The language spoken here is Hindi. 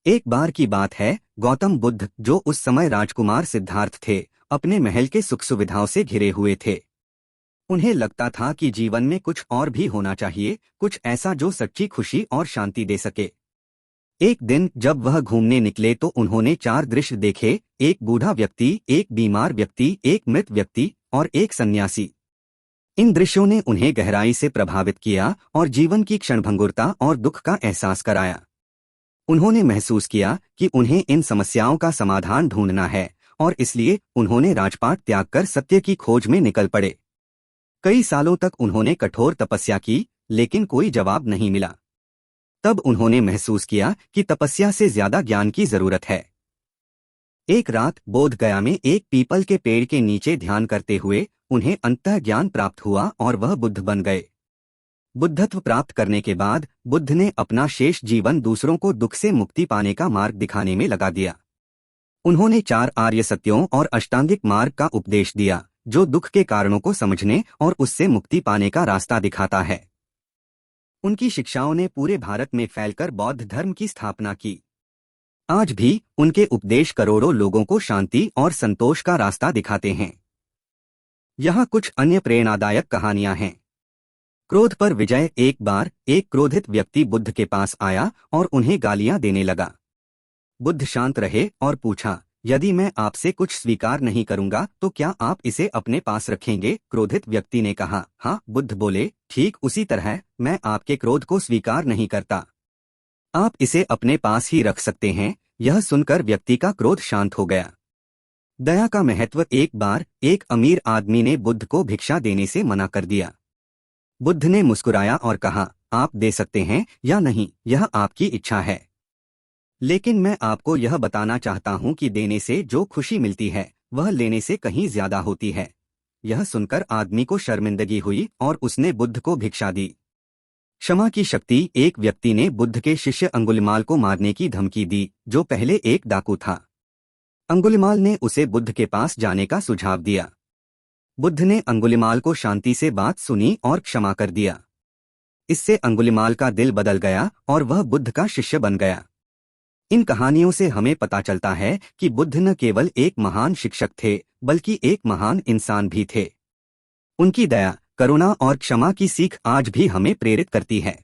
एक बार की बात है, गौतम बुद्ध, जो उस समय राजकुमार सिद्धार्थ थे, अपने महल के सुख सुविधाओं से घिरे हुए थे। उन्हें लगता था कि जीवन में कुछ और भी होना चाहिए, कुछ ऐसा जो सच्ची खुशी और शांति दे सके। एक दिन जब वह घूमने निकले तो उन्होंने चार दृश्य देखे। एक बूढ़ा व्यक्ति, एक बीमार व्यक्ति, एक मृत व्यक्ति और एक सन्यासी। इन दृश्यों ने उन्हें गहराई से प्रभावित किया और जीवन की क्षणभंगुरता और दुख का एहसास कराया। उन्होंने महसूस किया कि उन्हें इन समस्याओं का समाधान ढूंढना है, और इसलिए उन्होंने राजपाट त्याग कर सत्य की खोज में निकल पड़े। कई सालों तक उन्होंने कठोर तपस्या की, लेकिन कोई जवाब नहीं मिला। तब उन्होंने महसूस किया कि तपस्या से ज्यादा ज्ञान की जरूरत है। एक रात बोध गया में एक पीपल के पेड़ के नीचे ध्यान करते हुए उन्हें अंतः ज्ञान प्राप्त हुआ और वह बुद्ध बन गए। बुद्धत्व प्राप्त करने के बाद बुद्ध ने अपना शेष जीवन दूसरों को दुख से मुक्ति पाने का मार्ग दिखाने में लगा दिया। उन्होंने चार आर्य सत्यों और अष्टांगिक मार्ग का उपदेश दिया, जो दुख के कारणों को समझने और उससे मुक्ति पाने का रास्ता दिखाता है। उनकी शिक्षाओं ने पूरे भारत में फैलकर बौद्ध धर्म की स्थापना की। आज भी उनके उपदेश करोड़ों लोगों को शांति और संतोष का रास्ता दिखाते हैं। यहाँ कुछ अन्य प्रेरणादायक कहानियां हैं। क्रोध पर विजय। एक बार एक क्रोधित व्यक्ति बुद्ध के पास आया और उन्हें गालियां देने लगा। बुद्ध शांत रहे और पूछा, यदि मैं आपसे कुछ स्वीकार नहीं करूंगा तो क्या आप इसे अपने पास रखेंगे? क्रोधित व्यक्ति ने कहा, हाँ। बुद्ध बोले, ठीक उसी तरह मैं आपके क्रोध को स्वीकार नहीं करता। आप इसे अपने पास ही रख सकते हैं। यह सुनकर व्यक्ति का क्रोध शांत हो गया। दया का महत्व। एक बार एक अमीर आदमी ने बुद्ध को भिक्षा देने से मना कर दिया। बुद्ध ने मुस्कुराया और कहा, आप दे सकते हैं या नहीं, यह आपकी इच्छा है, लेकिन मैं आपको यह बताना चाहता हूं कि देने से जो खुशी मिलती है वह लेने से कहीं ज्यादा होती है। यह सुनकर आदमी को शर्मिंदगी हुई और उसने बुद्ध को भिक्षा दी। क्षमा की शक्ति। एक व्यक्ति ने बुद्ध के शिष्य अंगुलिमाल को मारने की धमकी दी, जो पहले एक डाकू था। अंगुलिमाल ने उसे बुद्ध के पास जाने का सुझाव दिया। बुद्ध ने अंगुलिमाल को शांति से बात सुनी और क्षमा कर दिया। इससे अंगुलिमाल का दिल बदल गया और वह बुद्ध का शिष्य बन गया। इन कहानियों से हमें पता चलता है कि बुद्ध न केवल एक महान शिक्षक थे, बल्कि एक महान इंसान भी थे। उनकी दया, करुणा और क्षमा की सीख आज भी हमें प्रेरित करती है।